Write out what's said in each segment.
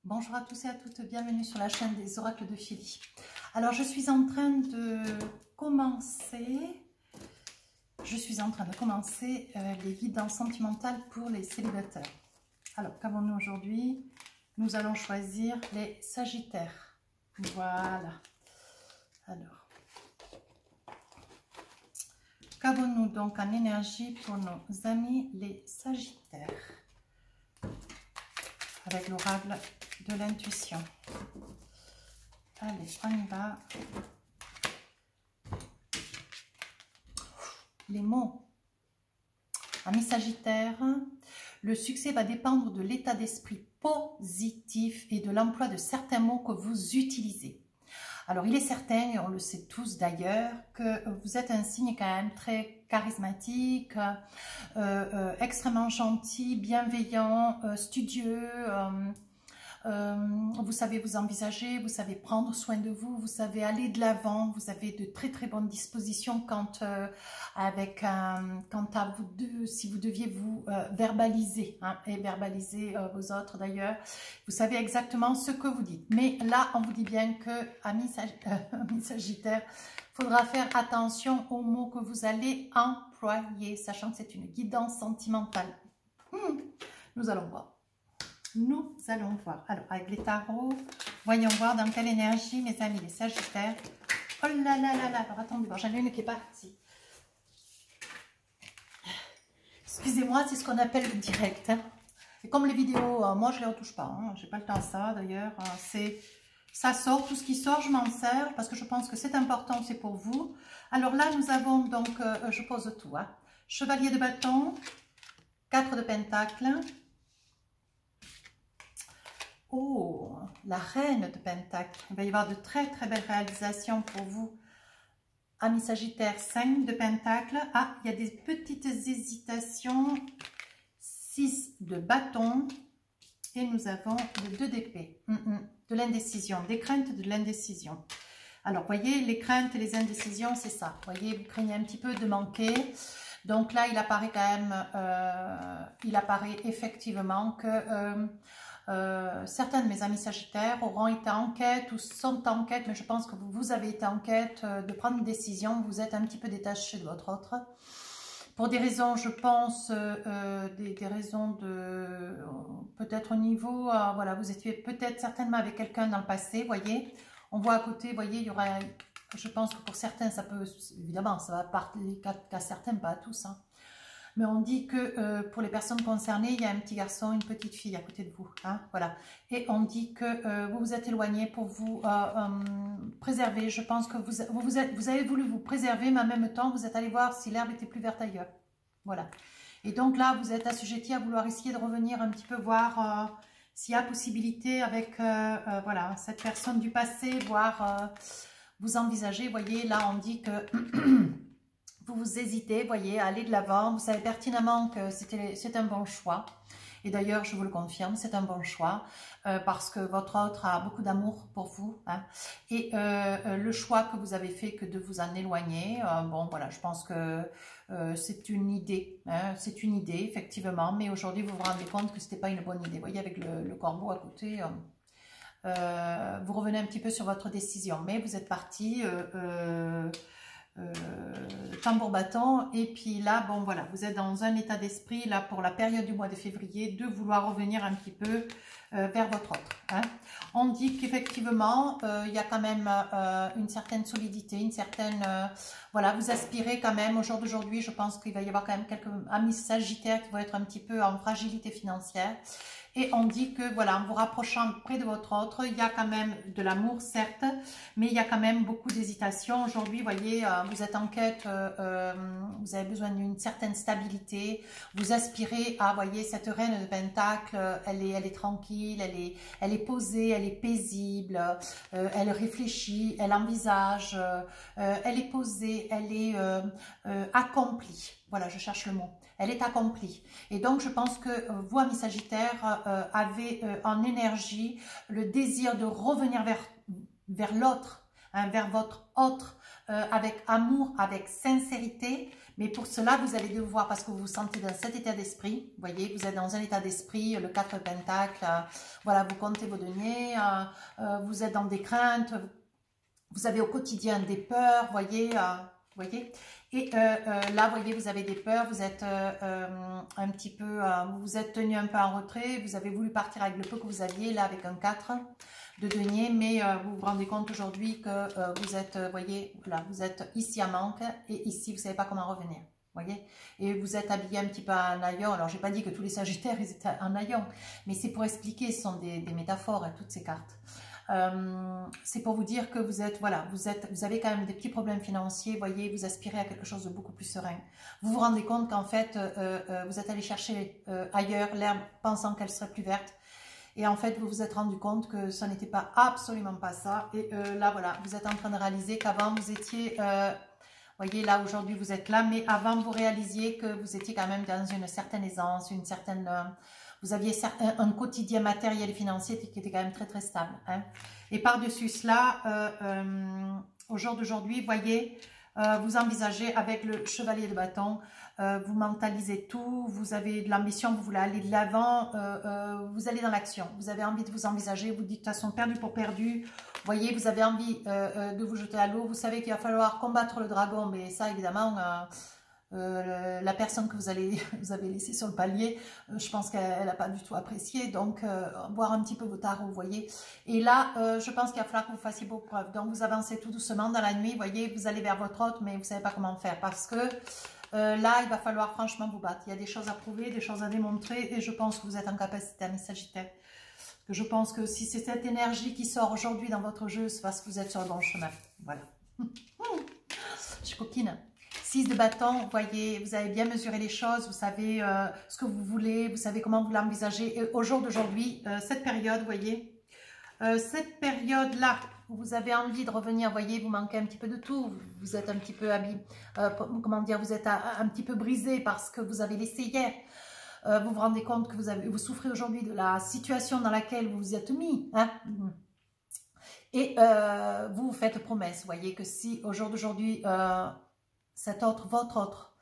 Bonjour à tous et à toutes, bienvenue sur la chaîne des oracles de Philly. Alors je suis en train de commencer les guidances sentimentales pour les célibataires. Alors qu'avons-nous aujourd'hui? Nous allons choisir les Sagittaires. Voilà. Alors, qu'avons-nous donc en énergie pour nos amis les Sagittaires? Avec l'oracle de l'intuition. Allez, on y va. Les mots. Amis Sagittaire, le succès va dépendre de l'état d'esprit positif et de l'emploi de certains mots que vous utilisez. Alors, il est certain, et on le sait tous d'ailleurs, que vous êtes un signe quand même très charismatique, extrêmement gentil, bienveillant, studieux. Vous savez vous envisager, vous savez prendre soin de vous, vous savez aller de l'avant, vous avez de très très bonnes dispositions quant à vous deux, si vous deviez vous verbaliser, hein, et verbaliser vos autres d'ailleurs, vous savez exactement ce que vous dites. Mais là, on vous dit bien que, amis Sagittaire, il faudra faire attention aux mots que vous allez employer, sachant que c'est une guidance sentimentale. Nous allons voir. Nous allons voir. Alors, avec les tarots, voyons voir dans quelle énergie, mes amis, les Sagittaires. Oh là là là là. Alors, attendez, j'en ai une qui est partie. Excusez-moi, c'est ce qu'on appelle le direct. Hein. Et comme les vidéos, moi, je ne les retouche pas. Hein. Je n'ai pas le temps à ça, d'ailleurs. Ça sort, tout ce qui sort, je m'en sers parce que je pense que c'est important, c'est pour vous. Alors là, nous avons donc, je pose tout. Hein. Chevalier de bâton, 4 de pentacles. Oh, la reine de Pentacle. Il va y avoir de très très belles réalisations pour vous. Amis Sagittaire, 5 de Pentacle. Ah, il y a des petites hésitations. 6 de bâton. Et nous avons le 2 d'épée. De l'indécision, des craintes de l'indécision. Alors, voyez, les craintes et les indécisions, c'est ça. Vous voyez, vous craignez un petit peu de manquer. Donc là, il apparaît quand même, il apparaît effectivement que... certains de mes amis Sagittaires auront été en quête ou sont en quête, mais je pense que vous avez été en quête de prendre une décision, vous êtes un petit peu détaché de votre autre. Pour des raisons, je pense, des raisons de... peut-être au niveau, voilà, vous étiez peut-être certainement avec quelqu'un dans le passé, voyez. On voit à côté, voyez, il y aura... Je pense que pour certains, ça peut... Évidemment, ça va parler qu'à certains, pas à tous, hein. Mais on dit que pour les personnes concernées, il y a un petit garçon, une petite fille à côté de vous. Hein, voilà. Et on dit que vous vous êtes éloigné pour vous préserver. Je pense que vous avez voulu vous préserver, mais en même temps, vous êtes allé voir si l'herbe était plus verte ailleurs. Voilà. Et donc là, vous êtes assujetti à vouloir essayer de revenir un petit peu voir s'il y a possibilité avec voilà, cette personne du passé, voir vous envisager. Vous voyez, là, on dit que... vous hésitez, voyez, à aller de l'avant. Vous savez pertinemment que c'est un bon choix. Et d'ailleurs, je vous le confirme, c'est un bon choix parce que votre autre a beaucoup d'amour pour vous. Hein, et le choix que vous avez fait que de vous en éloigner, bon, voilà, je pense que c'est une idée. Hein, c'est une idée, effectivement. Mais aujourd'hui, vous vous rendez compte que ce n'était pas une bonne idée. Vous voyez, avec le corbeau à côté... vous revenez un petit peu sur votre décision. Mais vous êtes parti... tambour battant, et puis là, bon voilà, vous êtes dans un état d'esprit là pour la période du mois de février de vouloir revenir un petit peu vers votre autre. Hein. On dit qu'effectivement, il y a quand même une certaine solidité, une certaine... voilà, vous aspirez quand même, au jour d'aujourd'hui, je pense qu'il va y avoir quand même quelques amis Sagittaires qui vont être un petit peu en fragilité financière. Et on dit que, voilà, en vous rapprochant près de votre autre, il y a quand même de l'amour, certes, mais il y a quand même beaucoup d'hésitation. Aujourd'hui, vous voyez, vous êtes en quête, vous avez besoin d'une certaine stabilité. Vous aspirez à, voyez, cette reine de Pentacle, elle est tranquille, elle est posée, elle est paisible, elle réfléchit, elle envisage, elle est posée, elle est accomplie. Voilà, je cherche le mot. Elle est accomplie. Et donc, je pense que vous, amis Sagittaires, avez en énergie le désir de revenir vers l'autre, hein, vers votre autre, avec amour, avec sincérité, Mais pour cela, vous allez devoir, parce que vous vous sentez dans cet état d'esprit, vous voyez, vous êtes dans un état d'esprit, le 4 de Pentacle, voilà, vous comptez vos deniers, vous êtes dans des craintes, vous avez au quotidien des peurs, voyez, voyez. Et là, vous voyez, vous avez des peurs, vous êtes un petit peu, vous vous êtes tenu un peu en retrait, vous avez voulu partir avec le peu que vous aviez, là, avec un 4 de denier, mais vous vous rendez compte aujourd'hui que vous êtes, voyez, voilà, vous êtes ici à manque, et ici, vous ne savez pas comment revenir, voyez. Et vous êtes habillé un petit peu en haillons. Alors, je n'ai pas dit que tous les Sagittaires, ils étaient en haillons, mais c'est pour expliquer, ce sont des métaphores, toutes ces cartes. C'est pour vous dire que vous êtes, voilà, vous avez quand même des petits problèmes financiers, voyez, vous aspirez à quelque chose de beaucoup plus serein. Vous vous rendez compte qu'en fait, vous êtes allé chercher ailleurs l'herbe pensant qu'elle serait plus verte. Et en fait, vous vous êtes rendu compte que ça n'était pas absolument pas ça. Et là, voilà, vous êtes en train de réaliser qu'avant, vous étiez, voyez, là, aujourd'hui, vous êtes là. Mais avant, vous réalisiez que vous étiez quand même dans une certaine aisance, une certaine... vous aviez un quotidien matériel et financier qui était quand même très, très stable. Hein. Et par-dessus cela, au jour d'aujourd'hui, voyez, vous envisagez avec le chevalier de bâton, vous mentalisez tout, vous avez de l'ambition, vous voulez aller de l'avant, vous allez dans l'action. Vous avez envie de vous envisager, vous dites de toute façon perdu pour perdu. Vous voyez, vous avez envie de vous jeter à l'eau. Vous savez qu'il va falloir combattre le dragon, mais ça, évidemment... la personne que vous avez laissée sur le palier, je pense qu'elle n'a pas du tout apprécié, donc voir un petit peu vos tarots, vous voyez. Et là, je pense qu'il va falloir que vous fassiez vos preuves. Donc vous avancez tout doucement dans la nuit, vous voyez, vous allez vers votre hôte, mais vous ne savez pas comment faire, parce que là, il va falloir franchement vous battre. Il y a des choses à prouver, des choses à démontrer, et je pense que vous êtes en capacité, amis Sagittaires. Je pense que si c'est cette énergie qui sort aujourd'hui dans votre jeu, c'est parce que vous êtes sur le bon chemin. Voilà. Je suis coquine. 6 de bâton, vous voyez, vous avez bien mesuré les choses, vous savez ce que vous voulez, vous savez comment vous l'envisagez. Et au jour d'aujourd'hui, cette période, vous voyez, cette période-là, où vous avez envie de revenir, vous voyez, vous manquez un petit peu de tout, vous êtes un petit peu comment dire, vous êtes un petit peu brisé parce que vous avez laissé hier. Vous vous rendez compte que vous souffrez aujourd'hui de la situation dans laquelle vous vous êtes mis, hein. Et vous vous faites promesse, vous voyez, que si au jour d'aujourd'hui... cet autre, votre autre,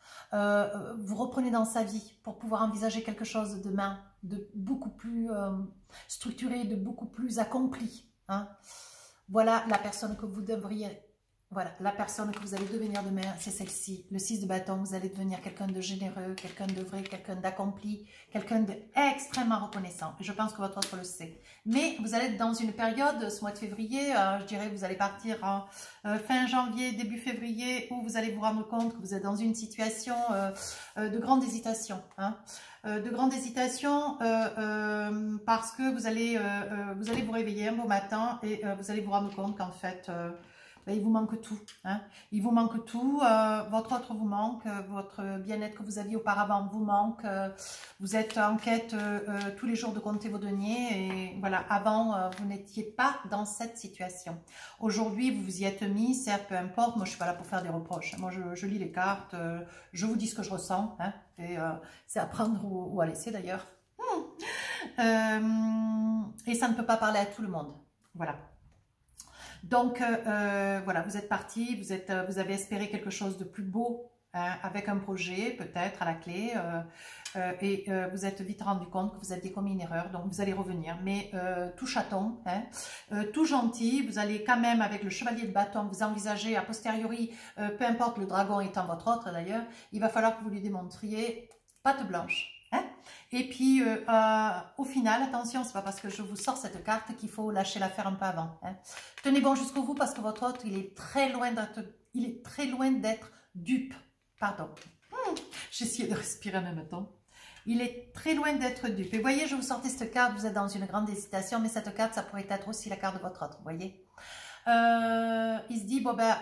vous reprenez dans sa vie pour pouvoir envisager quelque chose de demain, de beaucoup plus structuré, de beaucoup plus accompli. Hein. Voilà la personne que vous devriez, voilà, la personne que vous allez devenir demain, c'est celle-ci. Le 6 de bâton, vous allez devenir quelqu'un de généreux, quelqu'un de vrai, quelqu'un d'accompli, quelqu'un d'extrêmement reconnaissant. Et je pense que votre autre le sait. Mais vous allez être dans une période, ce mois de février, je dirais vous allez partir en fin janvier, début février, où vous allez vous rendre compte que vous êtes dans une situation de grande hésitation. Hein. De grande hésitation parce que vous allez vous réveiller un beau matin et vous allez vous rendre compte qu'en fait... il vous manque tout, hein. Il vous manque tout, votre autre vous manque, votre bien-être que vous aviez auparavant vous manque, vous êtes en quête tous les jours de compter vos deniers et voilà, avant vous n'étiez pas dans cette situation. Aujourd'hui vous vous y êtes mis, certes peu importe, moi je suis pas là pour faire des reproches, moi je lis les cartes, je vous dis ce que je ressens, hein, et c'est à prendre ou à laisser d'ailleurs. Et ça ne peut pas parler à tout le monde, voilà. Donc, voilà, vous êtes parti, vous avez espéré quelque chose de plus beau hein, avec un projet peut-être à la clé et vous êtes vite rendu compte que vous aviez commis une erreur, donc vous allez revenir. Mais tout chaton, hein, tout gentil, vous allez quand même avec le chevalier de bâton, vous envisagez a posteriori, peu importe le dragon étant votre autre d'ailleurs, il va falloir que vous lui démontriez patte blanche. Hein? Et puis au final, attention, c'est pas parce que je vous sors cette carte qu'il faut lâcher l'affaire un peu avant. Hein? Tenez bon jusqu'au bout parce que votre autre, il est très loin d'être dupe. Pardon. J'ai essayé de respirer en même temps. Il est très loin d'être dupe. Et voyez, je vous sortais cette carte, vous êtes dans une grande hésitation, mais cette carte, ça pourrait être aussi la carte de votre autre, vous voyez. Il se dit, bon ben,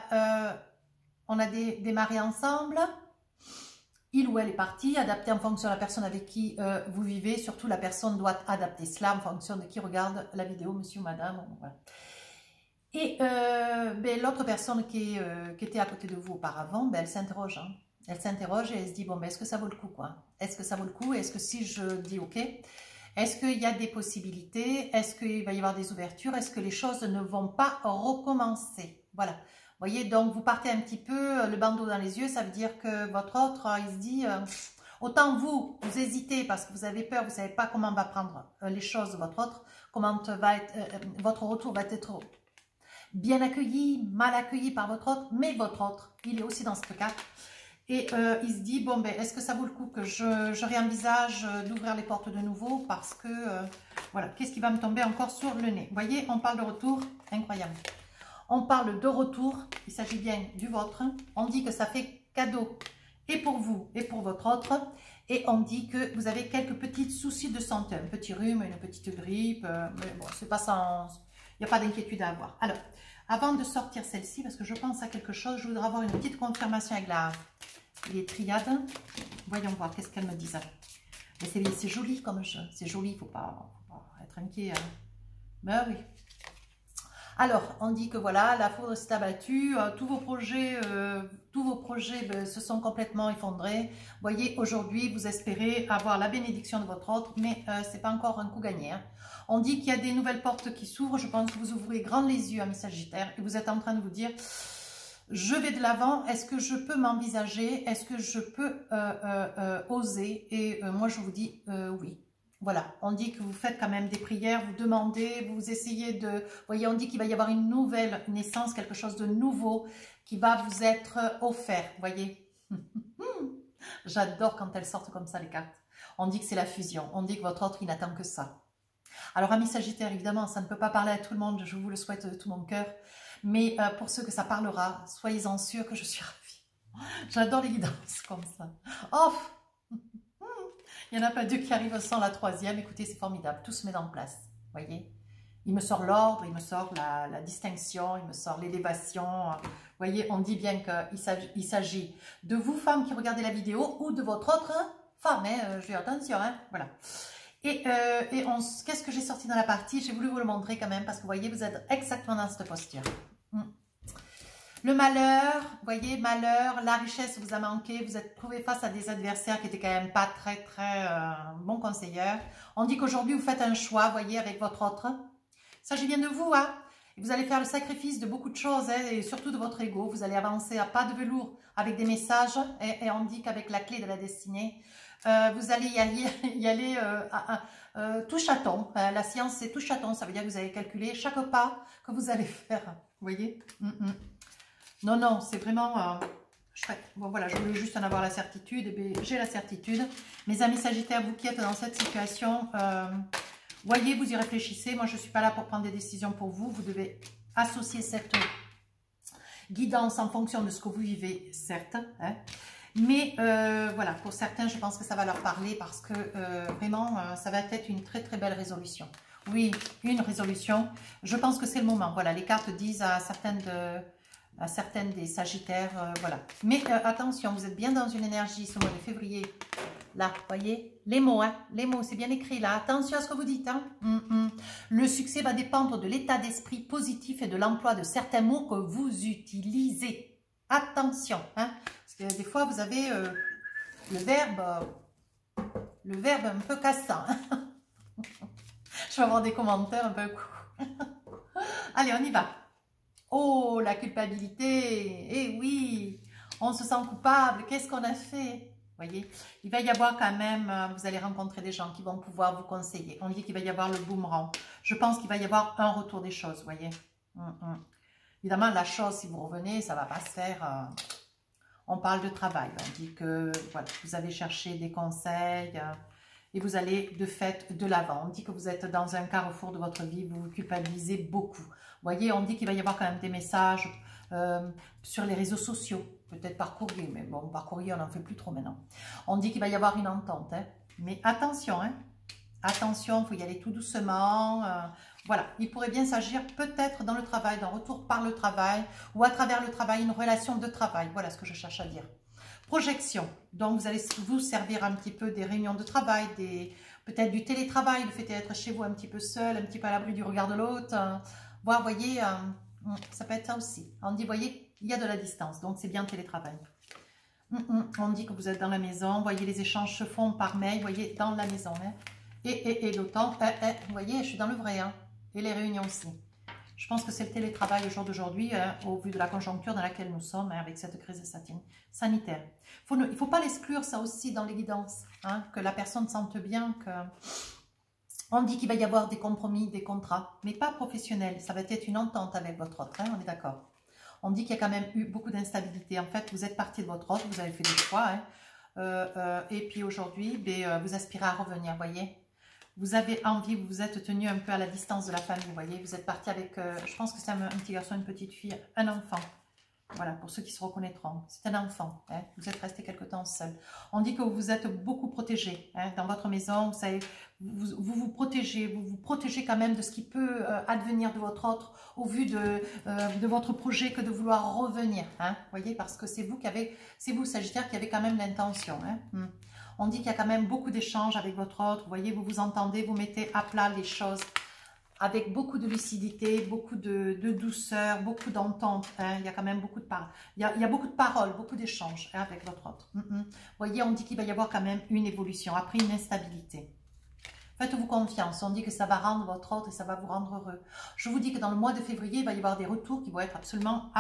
on a démarré ensemble. Il ou elle est parti, adapté en fonction de la personne avec qui vous vivez. Surtout, la personne doit adapter cela en fonction de qui regarde la vidéo, monsieur ou madame. Voilà. Et ben, l'autre personne qui était à côté de vous auparavant, ben, elle s'interroge. Hein. Elle s'interroge et elle se dit, bon, ben, est-ce que ça vaut le coup, quoi? Est-ce que ça vaut le coup? Est-ce que si je dis OK, est-ce qu'il y a des possibilités? Est-ce qu'il va y avoir des ouvertures? Est-ce que les choses ne vont pas recommencer? Voilà. Voyez, donc vous partez un petit peu le bandeau dans les yeux, ça veut dire que votre autre, il se dit, autant vous hésitez parce que vous avez peur, vous ne savez pas comment va prendre les choses de votre autre, comment va être, votre retour va être bien accueilli, mal accueilli par votre autre, mais votre autre, il est aussi dans cette carte. Et il se dit, bon, ben, est-ce que ça vaut le coup que je réenvisage d'ouvrir les portes de nouveau parce que, voilà, qu'est-ce qui va me tomber encore sur le nez? Vous voyez, on parle de retour, incroyable. On parle de retour, il s'agit bien du vôtre. On dit que ça fait cadeau et pour vous et pour votre autre. Et on dit que vous avez quelques petits soucis de santé, un petit rhume, une petite grippe. Mais bon, c'est pas sans... Il n'y a pas d'inquiétude à avoir. Alors, avant de sortir celle-ci, parce que je pense à quelque chose, je voudrais avoir une petite confirmation avec les triades. Voyons voir, qu'est-ce qu'elles me disent. C'est joli comme jeu. C'est joli, il ne faut pas être inquiet. Hein. Ben oui. Alors, on dit que voilà, la foudre s'est abattue, tous vos projets ben, se sont complètement effondrés. Vous voyez, aujourd'hui, vous espérez avoir la bénédiction de votre autre, mais ce n'est pas encore un coup gagné. Hein. On dit qu'il y a des nouvelles portes qui s'ouvrent. Je pense que vous ouvrez grand les yeux, amis Sagittaires, et vous êtes en train de vous dire, je vais de l'avant, est-ce que je peux m'envisager, est-ce que je peux oser? Et moi, je vous dis oui. Voilà, on dit que vous faites quand même des prières, vous demandez, vous essayez de... Vous voyez, on dit qu'il va y avoir une nouvelle naissance, quelque chose de nouveau qui va vous être offert, vous voyez. J'adore quand elles sortent comme ça, les cartes. On dit que c'est la fusion, on dit que votre autre, il n'attend que ça. Alors, amis Sagittaires, évidemment, ça ne peut pas parler à tout le monde, je vous le souhaite de tout mon cœur. Mais pour ceux que ça parlera, soyez-en sûrs que je suis ravie. J'adore les guidances comme ça. Oh, il n'y en a pas deux qui arrivent sans la troisième. Écoutez, c'est formidable. Tout se met en place. Voyez, il me sort l'ordre, il me sort la distinction, il me sort l'élévation. Voyez, on dit bien qu'il s'agit de vous, femmes, qui regardez la vidéo, ou de votre autre femme. Hein, je dis attention, hein, voilà. Et qu'est-ce que j'ai sorti dans la partie? J'ai voulu vous le montrer quand même, parce que vous voyez, vous êtes exactement dans cette posture. Le malheur, vous voyez, malheur, la richesse vous a manqué, vous êtes trouvé face à des adversaires qui étaient quand même pas très bons conseillers. On dit qu'aujourd'hui vous faites un choix, vous voyez, avec votre autre. Ça, je viens de vous, hein. Et vous allez faire le sacrifice de beaucoup de choses, hein, et surtout de votre ego. Vous allez avancer à pas de velours avec des messages, et on dit qu'avec la clé de la destinée, vous allez y aller tout chaton. La science, c'est tout chaton, ça veut dire que vous allez calculer chaque pas que vous allez faire, vous voyez. Non, non, c'est vraiment... bon, voilà, je voulais juste en avoir la certitude. J'ai la certitude. Mes amis Sagittaires, vous qui êtes dans cette situation, voyez, vous y réfléchissez. Moi, je ne suis pas là pour prendre des décisions pour vous. Vous devez associer cette guidance en fonction de ce que vous vivez, certes. Hein. Mais voilà, pour certains, je pense que ça va leur parler parce que vraiment, ça va être une très, très belle résolution. Oui, une résolution. Je pense que c'est le moment. Voilà, les cartes disent à certaines des Sagittaires, voilà. Mais attention, vous êtes bien dans une énergie ce mois de février. Là, voyez, les mots, hein, les mots, c'est bien écrit là. Attention à ce que vous dites. Hein. Le succès va dépendre de l'état d'esprit positif et de l'emploi de certains mots que vous utilisez. Attention, hein, parce que des fois, vous avez le verbe un peu cassant. Hein. Je vais avoir des commentaires un peu... Allez, on y va. Oh, la culpabilité. Eh oui, on se sent coupable. Qu'est-ce qu'on a fait? Voyez, il va y avoir quand même, vous allez rencontrer des gens qui vont pouvoir vous conseiller. On dit qu'il va y avoir le boomerang. Je pense qu'il va y avoir un retour des choses, voyez. Évidemment, la chose, si vous revenez, ça ne va pas se faire. On parle de travail. On dit que voilà, vous allez chercher des conseils et vous allez de fait de l'avant. On dit que vous êtes dans un carrefour de votre vie, vous vous culpabilisez beaucoup. Vous voyez, on dit qu'il va y avoir quand même des messages sur les réseaux sociaux, peut-être par courrier, mais bon, par courrier, on n'en fait plus trop maintenant. On dit qu'il va y avoir une entente, hein. Mais attention, hein. Attention, il faut y aller tout doucement. Voilà, il pourrait bien s'agir peut-être dans le travail, d'un retour par le travail, ou à travers le travail, une relation de travail. Voilà ce que je cherche à dire. Projection, donc vous allez vous servir un petit peu des réunions de travail, peut-être du télétravail, le fait d'être chez vous un petit peu seul, un petit peu à l'abri du regard de l'autre. Vous voyez, ça peut être ça aussi. On dit, voyez, il y a de la distance, donc c'est bien le télétravail. On dit que vous êtes dans la maison, vous voyez, les échanges se font par mail, vous voyez, dans la maison. Hein. Et d'autant, vous voyez, je suis dans le vrai, hein. Et les réunions aussi. Je pense que c'est le télétravail au jour d'aujourd'hui, hein, au vu de la conjoncture dans laquelle nous sommes, hein, avec cette crise sanitaire. Il ne faut pas l'exclure, ça aussi, dans les guidances, hein, que la personne sente bien que... On dit qu'il va y avoir des compromis, des contrats, mais pas professionnels. Ça va être une entente avec votre autre, hein, on est d'accord. On dit qu'il y a quand même eu beaucoup d'instabilité. En fait, vous êtes parti de votre autre, vous avez fait des choix, hein, et puis aujourd'hui, vous aspirez à revenir, voyez. Vous avez envie, vous vous êtes tenu un peu à la distance de la famille, vous voyez. Vous êtes parti avec, je pense que c'est un petit garçon, une petite fille, un enfant. Voilà, pour ceux qui se reconnaîtront. C'est un enfant, hein. Vous êtes resté quelque temps seul. On dit que vous êtes beaucoup protégé, hein, dans votre maison. Vous savez, vous protégez quand même de ce qui peut advenir de votre autre au vu de votre projet que de vouloir revenir. Hein, voyez, parce que c'est vous Sagittaire qui avez quand même l'intention. Hein. On dit qu'il y a quand même beaucoup d'échanges avec votre autre. Vous voyez, vous vous entendez, vous mettez à plat les choses avec beaucoup de lucidité, beaucoup de douceur, beaucoup d'entente. Hein. Il y a quand même beaucoup de paroles. Il y a beaucoup de paroles, beaucoup d'échanges, hein, avec votre autre. Vous voyez, on dit qu'il va y avoir quand même une évolution, après une instabilité. Faites-vous confiance, on dit que ça va rendre votre autre et ça va vous rendre heureux. Je vous dis que dans le mois de février, il va y avoir des retours qui vont être absolument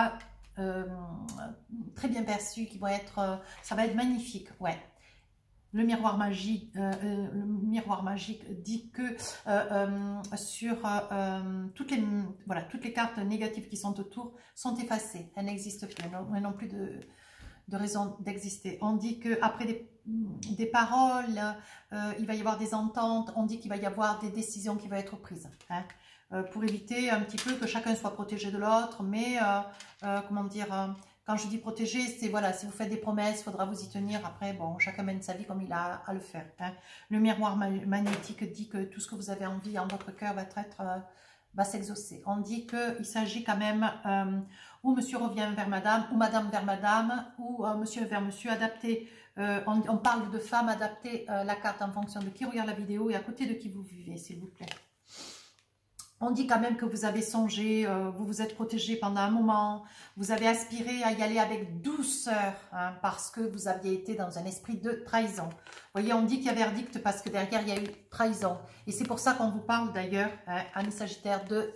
très bien perçus, qui vont être, ça va être magnifique, ouais. Le miroir magique dit que sur toutes les cartes négatives qui sont autour sont effacées. Elles n'existent plus, elles n'ont plus de raison d'exister. On dit qu'après des paroles, il va y avoir des ententes. On dit qu'il va y avoir des décisions qui vont être prises. Hein, pour éviter un petit peu que chacun soit protégé de l'autre. Mais, comment dire... Quand je dis protéger, c'est voilà, si vous faites des promesses, il faudra vous y tenir. Après, bon, chacun mène sa vie comme il a à le faire. Hein. Le miroir magnétique dit que tout ce que vous avez envie en votre cœur va s'exaucer. On dit qu'il s'agit quand même, ou monsieur revient vers madame, ou madame vers madame, ou monsieur vers monsieur, adapté. On parle de femme, adapter la carte en fonction de qui regarde la vidéo et à côté de qui vous vivez, s'il vous plaît. On dit quand même que vous avez songé, vous vous êtes protégé pendant un moment, vous avez aspiré à y aller avec douceur, hein, parce que vous aviez été dans un esprit de trahison. Vous voyez, on dit qu'il y a verdict parce que derrière, il y a eu trahison. Et c'est pour ça qu'on vous parle d'ailleurs, hein, amis Sagittaire, de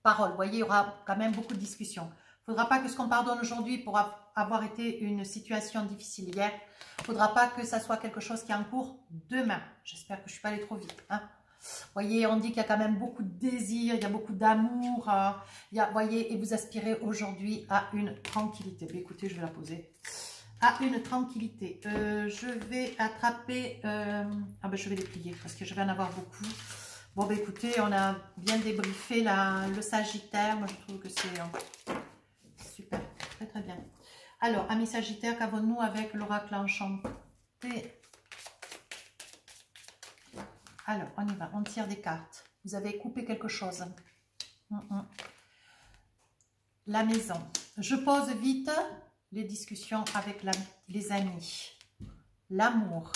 parole. Vous voyez, il y aura quand même beaucoup de discussions. Il ne faudra pas que ce qu'on pardonne aujourd'hui pour avoir été une situation difficile hier, il ne faudra pas que ça soit quelque chose qui est en cours demain. J'espère que je ne suis pas allée trop vite, hein. Voyez, on dit qu'il y a quand même beaucoup de désir, il y a beaucoup d'amour, voyez, et vous aspirez aujourd'hui à une tranquillité. Mais écoutez, je vais la poser. À une tranquillité. Je vais attraper... je vais les plier parce que je vais en avoir beaucoup. Bon, ben écoutez, on a bien débriefé le Sagittaire. Moi, je trouve que c'est super, très très bien. Alors, amis Sagittaires, qu'avons-nous avec l'oracle enchanté? Alors, on y va, on tire des cartes. Vous avez coupé quelque chose. La maison. Je pose vite les discussions avec les amis. L'amour.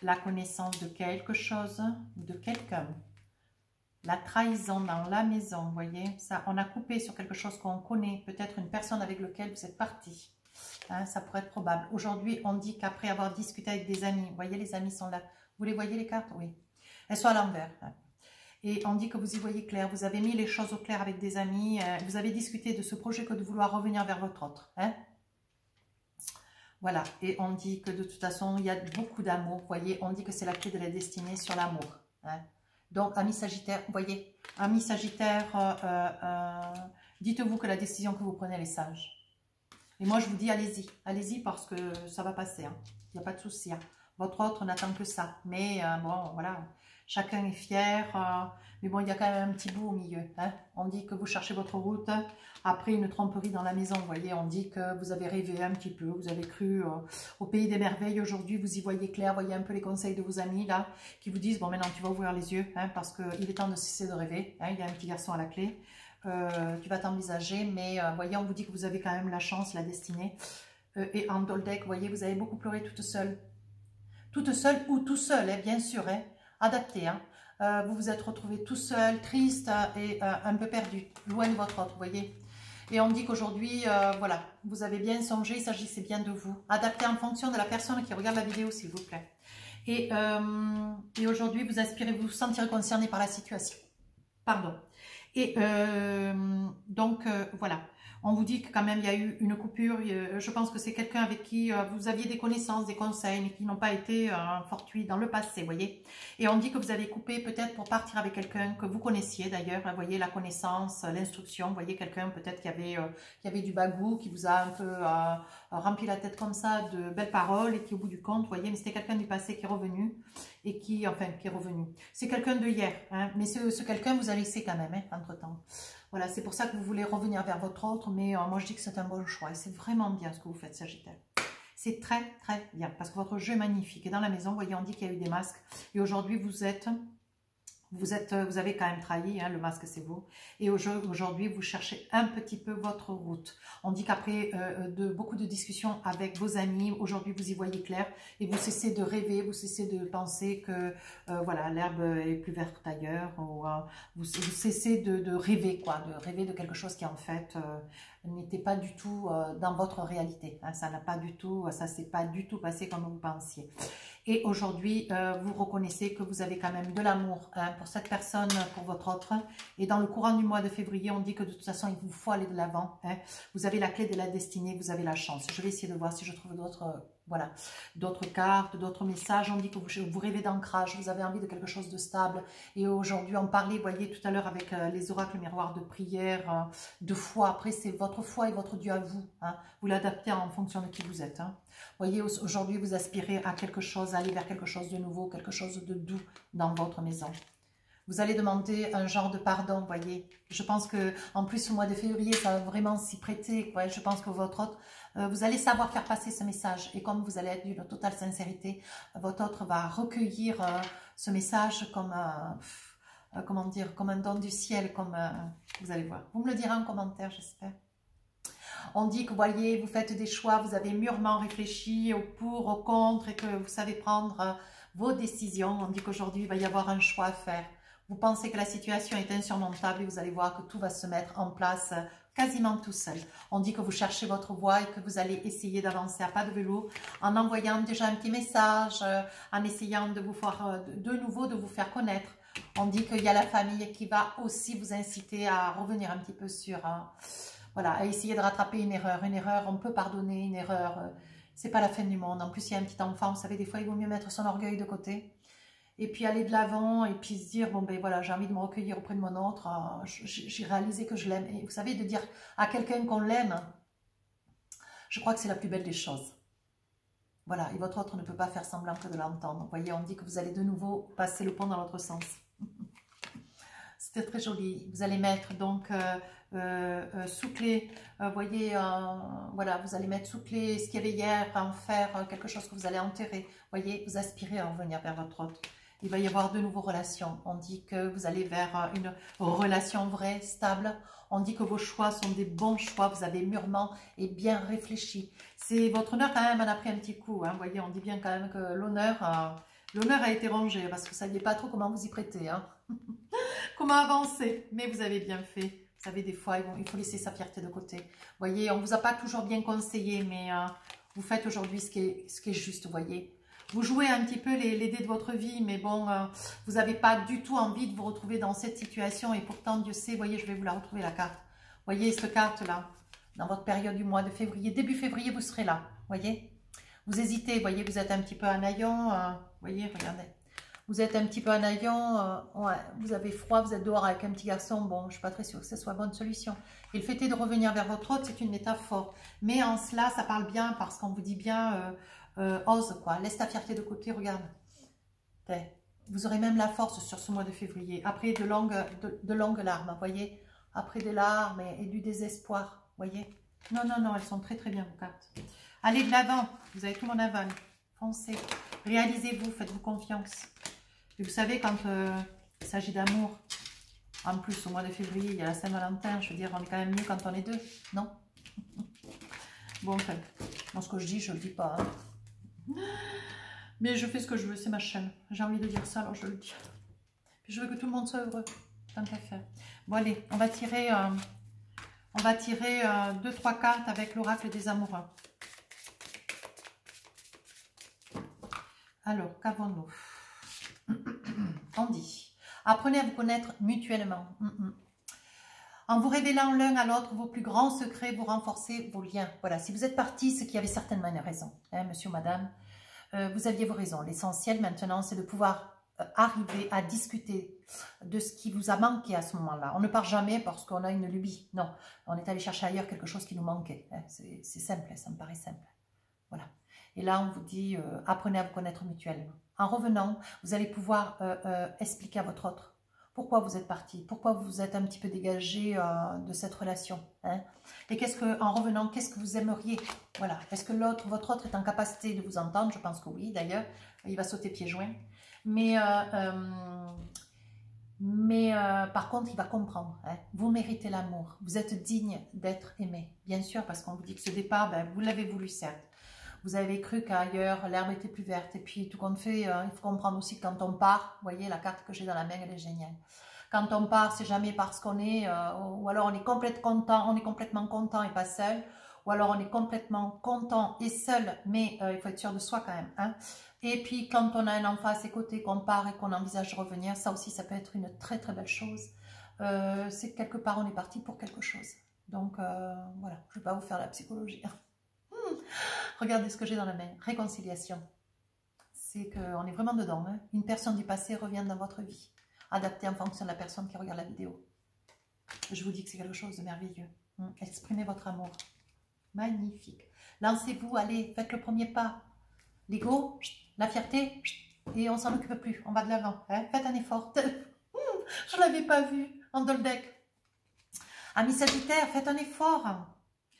La connaissance de quelque chose, de quelqu'un. La trahison dans la maison, vous voyez. Ça, on a coupé sur quelque chose qu'on connaît. Peut-être une personne avec laquelle vous êtes parti. Hein, ça pourrait être probable. Aujourd'hui, on dit qu'après avoir discuté avec des amis, vous voyez, les amis sont là. Vous les voyez, les cartes? Oui. Elles sont à l'envers. Hein. Et on dit que vous y voyez clair. Vous avez mis les choses au clair avec des amis. Vous avez discuté de ce projet que de vouloir revenir vers votre autre. Hein. Voilà. Et on dit que de toute façon, il y a beaucoup d'amour. Vous voyez, on dit que c'est la clé de la destinée sur l'amour. Hein. Donc, amis Sagittaire, vous voyez, amis Sagittaire, dites-vous que la décision que vous prenez, elle est sage. Et moi, je vous dis, allez-y parce que ça va passer. Hein. Il n'y a pas de souci. Hein. Votre autre n'attend que ça. Mais bon, voilà, chacun est fier. Mais bon, il y a quand même un petit bout au milieu. Hein. On dit que vous cherchez votre route. Après une tromperie dans la maison, vous voyez, on dit que vous avez rêvé un petit peu. Vous avez cru au pays des merveilles. Aujourd'hui, vous y voyez clair. Voyez un peu les conseils de vos amis là, qui vous disent, bon, maintenant, tu vas ouvrir les yeux. Hein, parce qu'il est temps de cesser de rêver. Hein, il y a un petit garçon à la clé. Tu vas t'envisager, mais voyez, on vous dit que vous avez quand même la chance, la destinée. Et en Doldek, vous voyez, vous avez beaucoup pleuré toute seule. Toute seule ou tout seul, hein, bien sûr, hein, adapté. Hein. Vous vous êtes retrouvé tout seul, triste et un peu perdu, loin de votre autre, vous voyez. Et on dit qu'aujourd'hui, voilà, vous avez bien songé, il s'agissait bien de vous. Adapté en fonction de la personne qui regarde la vidéo, s'il vous plaît. Et aujourd'hui, vous aspirez, vous vous sentirez concerné par la situation. Pardon. Et donc, voilà. On vous dit que quand même, il y a eu une coupure. Je pense que c'est quelqu'un avec qui vous aviez des connaissances, des conseils, mais qui n'ont pas été fortuits dans le passé, vous voyez. Et on dit que vous avez coupé peut-être pour partir avec quelqu'un que vous connaissiez d'ailleurs. Vous voyez, la connaissance, l'instruction. Vous voyez, quelqu'un peut-être qui avait du bagou, qui vous a un peu rempli la tête comme ça de belles paroles et qui, au bout du compte, vous voyez, mais c'était quelqu'un du passé qui est revenu et qui, enfin, qui est revenu. C'est quelqu'un de hier, hein, mais ce quelqu'un vous a laissé quand même, hein, entre-temps. Voilà, c'est pour ça que vous voulez revenir vers votre autre, mais moi je dis que c'est un bon choix et c'est vraiment bien ce que vous faites, Sagittaire. C'est très très bien parce que votre jeu est magnifique. Et dans la maison, vous voyez, on dit qu'il y a eu des masques et aujourd'hui vous avez quand même trahi, hein, le masque c'est vous. Et aujourd'hui, vous cherchez un petit peu votre route. On dit qu'après beaucoup de discussions avec vos amis, aujourd'hui vous y voyez clair et vous cessez de rêver, vous cessez de penser que voilà, l'herbe est plus verte ailleurs. Ou, vous cessez de rêver, quoi, de rêver de quelque chose qui en fait n'était pas du tout dans votre réalité. Hein, ça s'est pas du tout passé comme vous pensiez. Et aujourd'hui, vous reconnaissez que vous avez quand même de l'amour, hein, pour cette personne, pour votre autre. Et dans le courant du mois de février, on dit que de toute façon, il vous faut aller de l'avant. Hein. Vous avez la clé de la destinée, vous avez la chance. Je vais essayer de voir si je trouve d'autres voilà, d'autres cartes, d'autres messages. On dit que vous rêvez d'ancrage, vous avez envie de quelque chose de stable. Et aujourd'hui, on parlait, vous voyez, tout à l'heure avec les oracles miroirs de prière, de foi. Après, c'est votre foi et votre Dieu à vous. Hein. Vous l'adaptez en fonction de qui vous êtes. Hein. Vous voyez, aujourd'hui, vous aspirez à quelque chose, à aller vers quelque chose de nouveau, quelque chose de doux dans votre maison. Vous allez demander un genre de pardon, vous voyez. Je pense que en plus, au mois de février, ça va vraiment s'y prêter. Ouais, je pense que votre autre, vous allez savoir faire passer ce message. Et comme vous allez être d'une totale sincérité, votre autre va recueillir ce message comme comment dire, comme un don du ciel, comme vous allez voir. Vous me le direz en commentaire, j'espère. On dit que, vous voyez, vous faites des choix, vous avez mûrement réfléchi au pour, au contre et que vous savez prendre vos décisions. On dit qu'aujourd'hui, il va y avoir un choix à faire. Vous pensez que la situation est insurmontable et vous allez voir que tout va se mettre en place quasiment tout seul. On dit que vous cherchez votre voie et que vous allez essayer d'avancer à pas de vélo en envoyant déjà un petit message, en essayant de vous faire de nouveau, de vous faire connaître. On dit qu'il y a la famille qui va aussi vous inciter à revenir un petit peu sur... voilà, à essayer de rattraper une erreur. Une erreur, on peut pardonner une erreur. C'est pas la fin du monde. En plus, il y a un petit enfant, vous savez, des fois, il vaut mieux mettre son orgueil de côté. Et puis aller de l'avant et puis se dire, bon ben voilà, j'ai envie de me recueillir auprès de mon autre. J'ai réalisé que je l'aime. Et vous savez, de dire à quelqu'un qu'on l'aime, je crois que c'est la plus belle des choses. Voilà, et votre autre ne peut pas faire semblant que de l'entendre. Vous voyez, on dit que vous allez de nouveau passer le pont dans l'autre sens. C'était très joli. Vous allez mettre donc sous clé, voyez, voilà, vous allez mettre sous clé ce qu'il y avait hier, en faire quelque chose que vous allez enterrer. Voyez, vous aspirez à revenir vers votre autre. Il va y avoir de nouveaux relations. On dit que vous allez vers une relation vraie, stable. On dit que vos choix sont des bons choix. Vous avez mûrement et bien réfléchi. C'est votre honneur quand même en a pris un petit coup. Hein. Vous voyez, on dit bien quand même que l'honneur a été rongé parce que vous ne saviez pas trop comment vous y prêter. Hein. Comment avancer. Mais vous avez bien fait. Vous savez, des fois, il faut laisser sa fierté de côté. Vous voyez, on ne vous a pas toujours bien conseillé, mais vous faites aujourd'hui ce qui est juste, vous voyez. Vous jouez un petit peu les dés de votre vie, mais bon, vous n'avez pas du tout envie de vous retrouver dans cette situation. Et pourtant, Dieu sait, vous voyez, je vais vous la retrouver, la carte. Vous voyez, cette carte-là, dans votre période du mois de février, début février, vous serez là, vous voyez. Vous hésitez, vous voyez, vous êtes un petit peu en haillon, vous voyez, regardez. Vous êtes un petit peu en haillon, ouais, vous avez froid, vous êtes dehors avec un petit garçon, bon, je ne suis pas très sûre que ce soit la bonne solution. Et le fait est de revenir vers votre autre, c'est une métaphore. Mais en cela, ça parle bien parce qu'on vous dit bien... ose quoi, laisse ta fierté de côté, regarde. Vous aurez même la force sur ce mois de février. Après de longues larmes, vous voyez. Après des larmes et du désespoir, vous voyez. Non, non, non, elles sont très très bien vos cartes. Allez de l'avant, vous avez tout mon aval. Foncez, réalisez-vous, faites-vous confiance. Et vous savez, quand il s'agit d'amour, en plus au mois de février, il y a la Saint-Valentin, je veux dire, on est quand même mieux quand on est deux, non? Bon, enfin, dans ce que je dis, je ne le dis pas. Hein. Mais je fais ce que je veux, c'est ma chaîne. J'ai envie de dire ça, alors je le dis. Puis je veux que tout le monde soit heureux, tant qu'à faire. Bon, allez, on va tirer 2-3 cartes avec l'oracle des amoureux. Alors, qu'avons-nous? On dit, Apprenez à vous connaître mutuellement. En vous révélant l'un à l'autre vos plus grands secrets, vous renforcez vos liens. Voilà, si vous êtes parti, c'est qu'il y avait certainement une raison, hein, monsieur ou madame. Vous aviez vos raisons. L'essentiel maintenant, c'est de pouvoir arriver à discuter de ce qui vous a manqué à ce moment-là. On ne part jamais parce qu'on a une lubie. Non, on est allé chercher ailleurs quelque chose qui nous manquait. Hein. C'est simple, ça me paraît simple. Voilà. Et là, on vous dit, apprenez à vous connaître mutuellement. En revenant, vous allez pouvoir expliquer à votre autre pourquoi vous êtes parti, pourquoi vous êtes un petit peu dégagé de cette relation. Hein. Et en revenant, qu'est-ce que vous aimeriez? Voilà. Est-ce que votre autre est en capacité de vous entendre? Je pense que oui, d'ailleurs. Il va sauter pieds joints. Mais par contre, il va comprendre. Hein. Vous méritez l'amour. Vous êtes digne d'être aimé. Bien sûr, parce qu'on vous dit que ce départ, ben, vous l'avez voulu, certes. Vous avez cru qu'ailleurs, l'herbe était plus verte. Et puis, tout compte fait, il faut comprendre aussi que quand on part, vous voyez, la carte que j'ai dans la main, elle est géniale. Quand on part, c'est jamais parce qu'on est, ou alors on est complètement content et pas seul, ou alors on est complètement content et seul, mais il faut être sûr de soi quand même. Hein. Et puis, quand on a un enfant à ses côtés, qu'on part et qu'on envisage de revenir, ça aussi, ça peut être une très très belle chose. C'est que quelque part, on est parti pour quelque chose. Donc, voilà, je ne vais pas vous faire la psychologie. Regardez ce que j'ai dans la main. Réconciliation. C'est qu'on est vraiment dedans. Hein. Une personne du passé revient dans votre vie. Adapté en fonction de la personne qui regarde la vidéo. Je vous dis que c'est quelque chose de merveilleux. Exprimez votre amour. Magnifique. Lancez-vous, allez, faites le premier pas. L'ego, la fierté, et on s'en occupe plus. On va de l'avant. Hein. Faites un effort. Je ne l'avais pas vu en Dolbeck. Amis Sagittaire, faites un effort.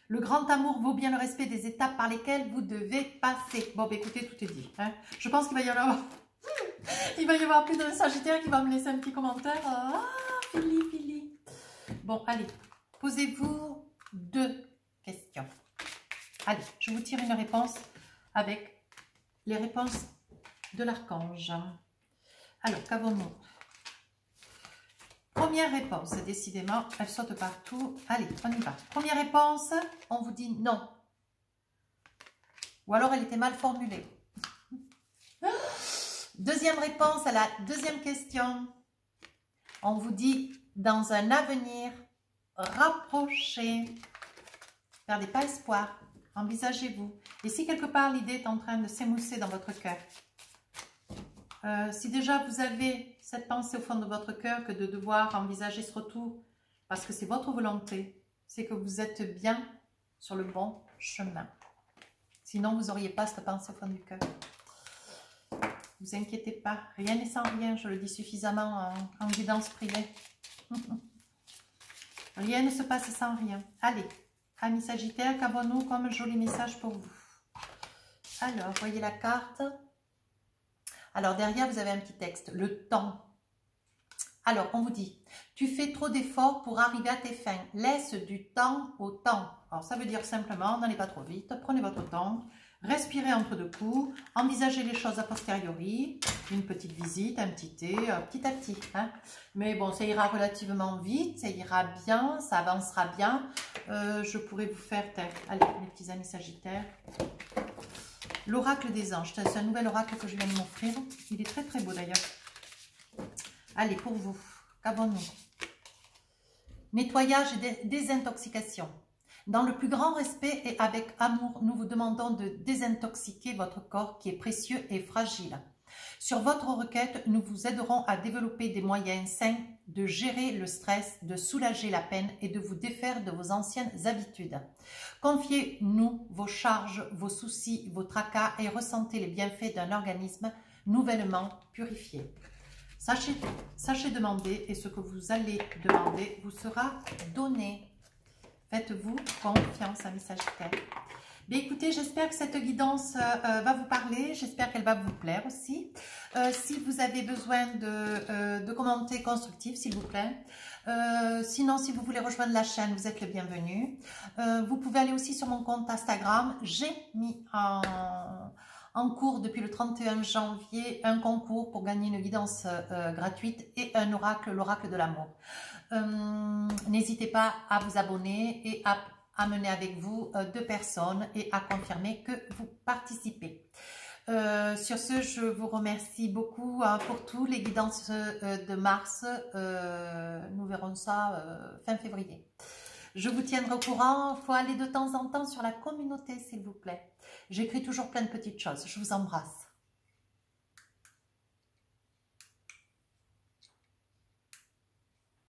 Le grand amour vaut bien le respect des étapes par lesquelles vous devez passer. Bon, bah, écoutez, tout est dit. Hein. Je pense qu'il va y avoir... Il va y avoir plus d'un Sagittaire qui va me laisser un petit commentaire. Ah, Philly. Bon, allez. Posez-vous 2 questions. Allez, je vous tire une réponse avec les réponses de l'archange. Alors, qu'avons-nous? Première réponse, décidément, elle saute partout. Allez, on y va. Première réponse, on vous dit non. Ou alors elle était mal formulée. Deuxième réponse à la deuxième question. On vous dit dans un avenir rapproché. Perdez pas espoir. Envisagez-vous. Et si quelque part l'idée est en train de s'émousser dans votre cœur, si déjà vous avez cette pensée au fond de votre cœur que de devoir envisager ce retour, parce que c'est votre volonté, c'est que vous êtes bien sur le bon chemin. Sinon, vous n'auriez pas cette pensée au fond du cœur. Ne vous inquiétez pas, rien n'est sans rien, je le dis suffisamment en guidance privée. Rien ne se passe sans rien. Allez, amis Sagittaires, qu'avons-nous comme joli message pour vous? Alors, voyez la carte. Alors, derrière, vous avez un petit texte. Le temps. Alors, on vous dit, tu fais trop d'efforts pour arriver à tes fins. Laisse du temps au temps. Alors, ça veut dire simplement, n'allez pas trop vite. Prenez votre temps. Respirez entre 2 coups. Envisagez les choses a posteriori. Une petite visite, un petit thé, petit à petit. Hein. Mais bon, ça ira relativement vite. Ça ira bien. Ça avancera bien. Je pourrais vous faire... Allez, mes petits amis Sagittaires. L'oracle des anges, c'est un nouvel oracle que je viens de m'offrir. Il est très très beau d'ailleurs. Allez, pour vous, qu'avons-nous? Nettoyage et désintoxication. Dans le plus grand respect et avec amour, nous vous demandons de désintoxiquer votre corps qui est précieux et fragile. Sur votre requête, nous vous aiderons à développer des moyens sains de gérer le stress, de soulager la peine et de vous défaire de vos anciennes habitudes. Confiez-nous vos charges, vos soucis, vos tracas et ressentez les bienfaits d'un organisme nouvellement purifié. Sachez demander et ce que vous allez demander vous sera donné. Faites-vous confiance, amis Sagittaires. Bien, écoutez, j'espère que cette guidance va vous parler. J'espère qu'elle va vous plaire aussi. Si vous avez besoin de commentaires constructifs, s'il vous plaît. Sinon, si vous voulez rejoindre la chaîne, vous êtes le bienvenu. Vous pouvez aller aussi sur mon compte Instagram. J'ai mis en cours depuis le 31 janvier un concours pour gagner une guidance gratuite et un oracle, l'oracle de l'amour. N'hésitez pas à vous abonner et à mener avec vous 2 personnes et à confirmer que vous participez. Sur ce, je vous remercie beaucoup pour tout. Les guidances de mars, nous verrons ça fin février. Je vous tiendrai au courant. Il faut aller de temps en temps sur la communauté, s'il vous plaît. J'écris toujours plein de petites choses. Je vous embrasse.